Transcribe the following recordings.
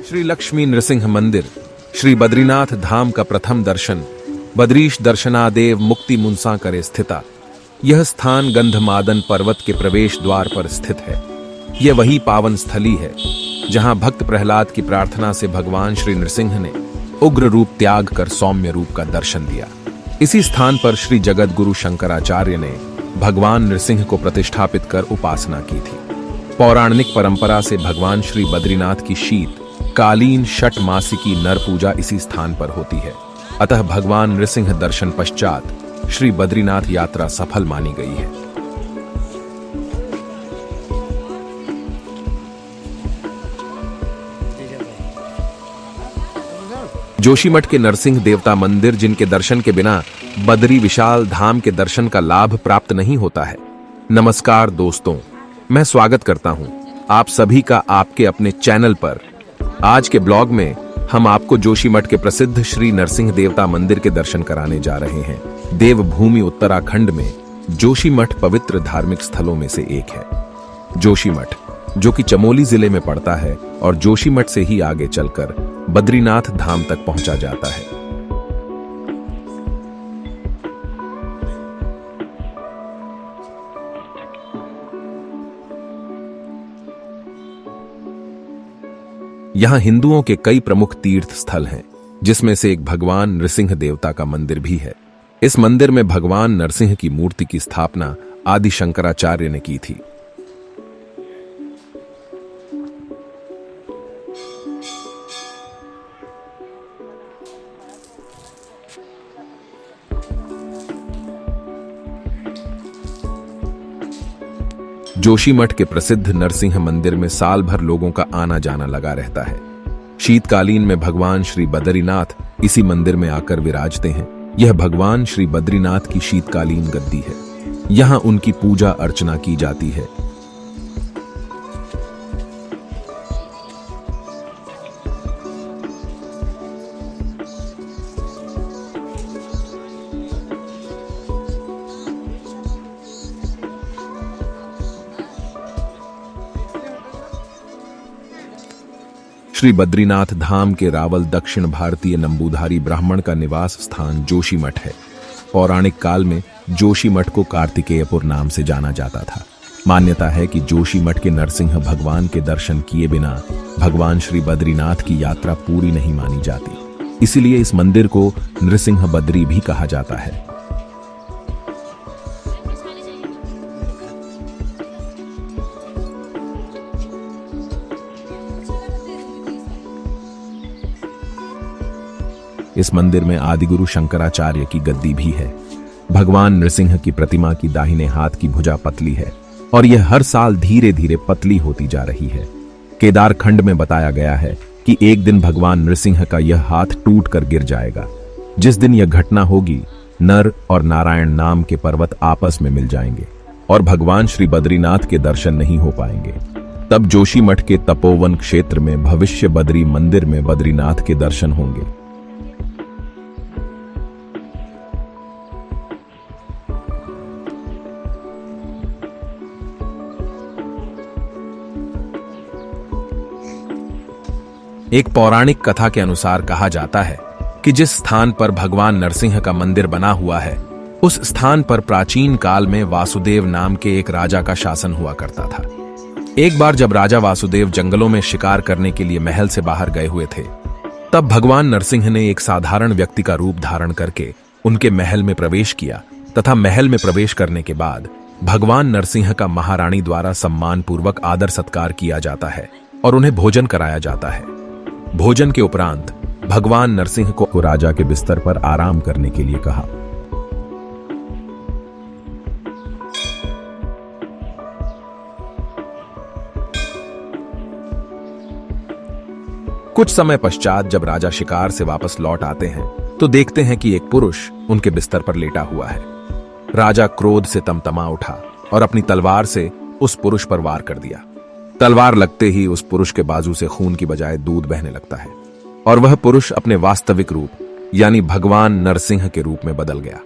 श्री लक्ष्मी नृसिंह मंदिर, श्री बद्रीनाथ धाम का प्रथम दर्शन, बद्रीश दर्शनादेव मुक्ति मुंसा करे स्थिता। यह स्थान गंधमादन पर्वत के प्रवेश द्वार पर स्थित है। यह वही पावन स्थली है जहां भक्त प्रहलाद की प्रार्थना से भगवान श्री नृसिंह ने उग्र रूप त्याग कर सौम्य रूप का दर्शन दिया। इसी स्थान पर श्री जगत गुरु शंकराचार्य ने भगवान नृसिंह को प्रतिष्ठापित कर उपासना की थी। पौराणिक परंपरा से भगवान श्री बद्रीनाथ की शीत कालीन षट मासिकी नर पूजा इसी स्थान पर होती है। अतः भगवान नृसिंह दर्शन पश्चात श्री बद्रीनाथ यात्रा सफल मानी गई है। जोशीमठ के नरसिंह देवता मंदिर, जिनके दर्शन के बिना बद्री विशाल धाम के दर्शन का लाभ प्राप्त नहीं होता है। नमस्कार दोस्तों, मैं स्वागत करता हूं आप सभी का आपके अपने चैनल पर। आज के ब्लॉग में हम आपको जोशीमठ के प्रसिद्ध श्री नरसिंह देवता मंदिर के दर्शन कराने जा रहे हैं। देवभूमि उत्तराखंड में जोशीमठ पवित्र धार्मिक स्थलों में से एक है। जोशीमठ, जो कि चमोली जिले में पड़ता है, और जोशीमठ से ही आगे चलकर बद्रीनाथ धाम तक पहुंचा जाता है। यहां हिंदुओं के कई प्रमुख तीर्थ स्थल हैं, जिसमें से एक भगवान नृसिंह देवता का मंदिर भी है। इस मंदिर में भगवान नरसिंह की मूर्ति की स्थापना आदि शंकराचार्य ने की थी। जोशीमठ के प्रसिद्ध नरसिंह मंदिर में साल भर लोगों का आना जाना लगा रहता है। शीतकालीन में भगवान श्री बद्रीनाथ इसी मंदिर में आकर विराजते हैं। यह भगवान श्री बद्रीनाथ की शीतकालीन गद्दी है। यहां उनकी पूजा अर्चना की जाती है। श्री बद्रीनाथ धाम के रावल दक्षिण भारतीय नंबूधारी ब्राह्मण का निवास स्थान जोशीमठ है। पौराणिक काल में जोशीमठ को कार्तिकेयपुर नाम से जाना जाता था। मान्यता है कि जोशीमठ के नरसिंह भगवान के दर्शन किए बिना भगवान श्री बद्रीनाथ की यात्रा पूरी नहीं मानी जाती। इसीलिए इस मंदिर को नृसिंह बद्री भी कहा जाता है। इस मंदिर में आदिगुरु शंकराचार्य की गद्दी भी है। भगवान नृसिंह की प्रतिमा की दाहिने हाथ की भुजा पतली है और यह हर साल धीरे धीरे पतली होती जा रही है। केदारखंड में बताया गया है कि एक दिन भगवान नृसिंह का यह हाथ टूट कर गिर जाएगा। जिस दिन यह घटना होगी, नर और नारायण नाम के पर्वत आपस में मिल जाएंगे और भगवान श्री बद्रीनाथ के दर्शन नहीं हो पाएंगे। तब जोशीमठ के तपोवन क्षेत्र में भविष्य बद्री मंदिर में बद्रीनाथ के दर्शन होंगे। एक पौराणिक कथा के अनुसार कहा जाता है कि जिस स्थान पर भगवान नरसिंह का मंदिर बना हुआ है, उस स्थान पर प्राचीन काल में वासुदेव नाम के एक राजा का शासन हुआ करता था। एक बार जब राजा वासुदेव जंगलों में शिकार करने के लिए महल से बाहर गए हुए थे, तब भगवान नरसिंह ने एक साधारण व्यक्ति का रूप धारण करके उनके महल में प्रवेश किया तथा महल में प्रवेश करने के बाद भगवान नरसिंह का महारानी द्वारा सम्मान पूर्वक आदर सत्कार किया जाता है और उन्हें भोजन कराया जाता है। भोजन के उपरांत भगवान नरसिंह को राजा के बिस्तर पर आराम करने के लिए कहा। कुछ समय पश्चात जब राजा शिकार से वापस लौट आते हैं तो देखते हैं कि एक पुरुष उनके बिस्तर पर लेटा हुआ है। राजा क्रोध से तमतमा उठा और अपनी तलवार से उस पुरुष पर वार कर दिया। तलवार लगते ही उस पुरुष के बाजू से खून की बजाय दूध बहने लगता है और वह पुरुष अपने वास्तविक रूप यानी भगवान नरसिंह के रूप में बदल गया।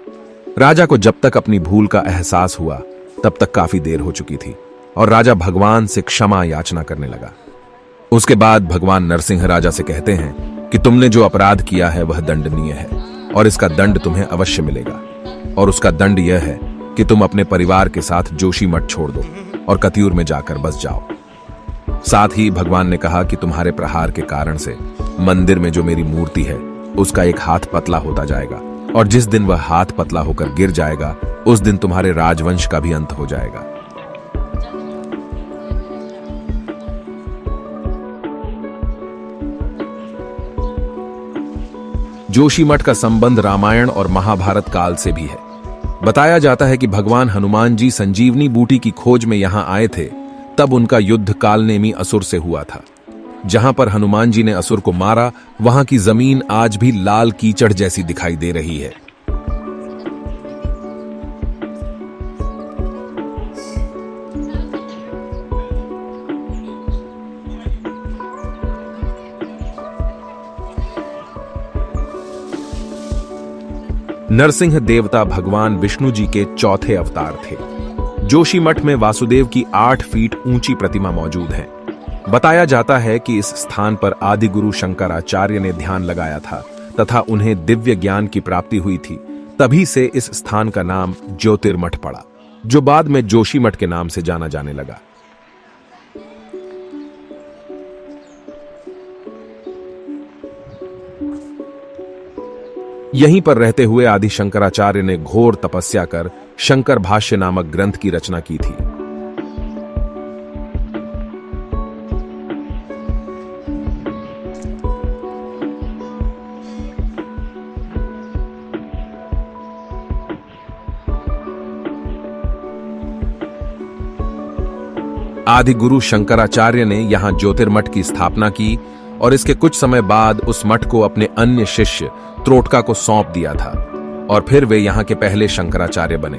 राजा को जब तक अपनी भूल का एहसास हुआ तब तक काफी देर हो चुकी थी और राजा भगवान से क्षमा याचना करने लगा। उसके बाद भगवान नरसिंह राजा से कहते हैं कि तुमने जो अपराध किया है वह दंडनीय है और इसका दंड तुम्हें अवश्य मिलेगा। और उसका दंड यह है कि तुम अपने परिवार के साथ जोशीमठ छोड़ दो और कतियूर में जाकर बस जाओ। साथ ही भगवान ने कहा कि तुम्हारे प्रहार के कारण से मंदिर में जो मेरी मूर्ति है उसका एक हाथ पतला होता जाएगा, और जिस दिन वह हाथ पतला होकर गिर जाएगा उस दिन तुम्हारे राजवंश का भी अंत हो जाएगा। जोशीमठ का संबंध रामायण और महाभारत काल से भी है। बताया जाता है कि भगवान हनुमान जी संजीवनी बूटी की खोज में यहां आए थे, तब उनका युद्ध कालनेमी असुर से हुआ था। जहां पर हनुमान जी ने असुर को मारा, वहां की जमीन आज भी लाल कीचड़ जैसी दिखाई दे रही है। नरसिंह देवता भगवान विष्णु जी के चौथे अवतार थे। जोशीमठ में वासुदेव की 8 फीट ऊंची प्रतिमा मौजूद है। बताया जाता है कि इस स्थान पर आदि गुरु शंकराचार्य ने ध्यान लगाया था तथा उन्हें दिव्य ज्ञान की प्राप्ति हुई थी। तभी से इस स्थान का नाम ज्योतिर्मठ पड़ा, जो बाद में जोशीमठ के नाम से जाना जाने लगा। यहीं पर रहते हुए आदि शंकराचार्य ने घोर तपस्या कर शंकर भाष्य नामक ग्रंथ की रचना की थी। आदि गुरु शंकराचार्य ने यहां ज्योतिर्मठ की स्थापना की और इसके कुछ समय बाद उस मठ को अपने अन्य शिष्य त्रोटका को सौंप दिया था और फिर वे यहां के पहले शंकराचार्य बने।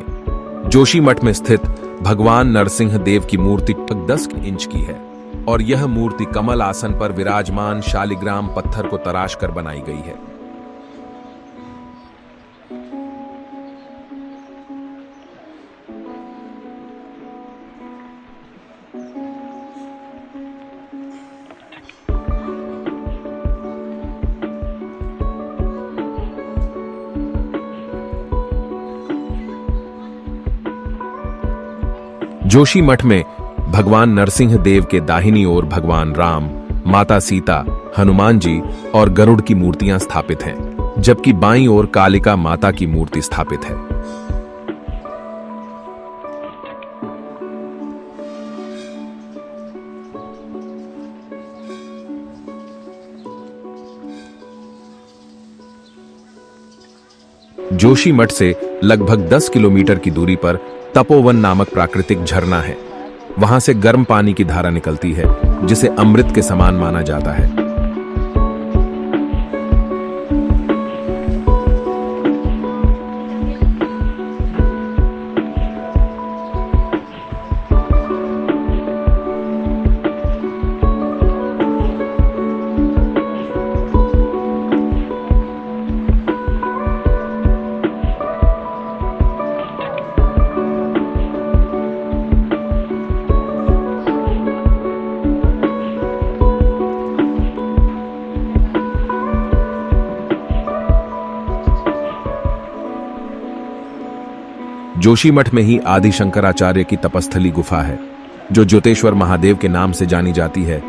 जोशीमठ में स्थित भगवान नरसिंह देव की मूर्ति 10 इंच की है और यह मूर्ति कमल आसन पर विराजमान शालिग्राम पत्थर को तराश कर बनाई गई है। जोशीमठ में भगवान नरसिंह देव के दाहिनी ओर भगवान राम, माता सीता, हनुमान जी और गरुड़ की मूर्तियां स्थापित हैं, जबकि बाईं ओर कालिका माता की मूर्ति स्थापित है। जोशीमठ से लगभग 10 किलोमीटर की दूरी पर तपोवन नामक प्राकृतिक झरना है। वहां से गर्म पानी की धारा निकलती है, जिसे अमृत के समान माना जाता है। जोशीमठ में ही आदि शंकराचार्य की तपस्थली गुफा है, जो ज्योतेश्वर महादेव के नाम से जानी जाती है।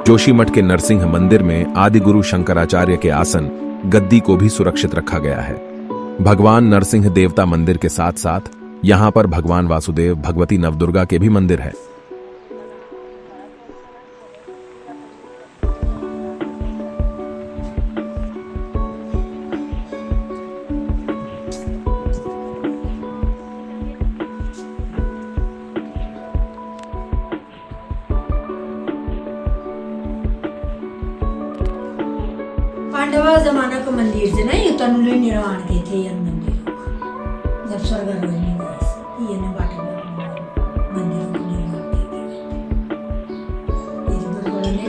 जोशीमठ के नरसिंह मंदिर में आदि गुरु शंकराचार्य के आसन गद्दी को भी सुरक्षित रखा गया है। भगवान नरसिंह देवता मंदिर के साथ साथ यहां पर भगवान वासुदेव, भगवती नवदुर्गा के भी मंदिर है। का मंदिर थे ना ये तनुले निर्माण के थे ये मंदिर जब स्वर्ग रोज में गए ये ने बाटे मंदिर को निर्माण किया ये जो बड़े ने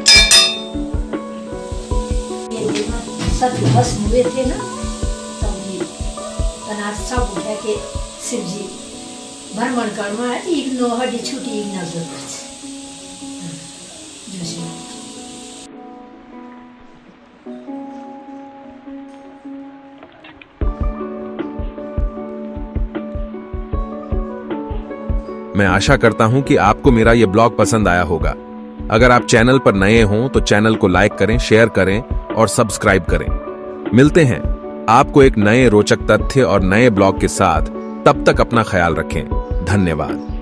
ये सब भस्म हुए थे ना तब ये तनार सब उठा के शिव जी भ्रमण करना है एक नोहडी छुट्टी एक नजर जोशी मैं आशा करता हूं कि आपको मेरा यह ब्लॉग पसंद आया होगा। अगर आप चैनल पर नए हों तो चैनल को लाइक करें, शेयर करें और सब्सक्राइब करें। मिलते हैं आपको एक नए रोचक तथ्य और नए ब्लॉग के साथ। तब तक अपना ख्याल रखें। धन्यवाद।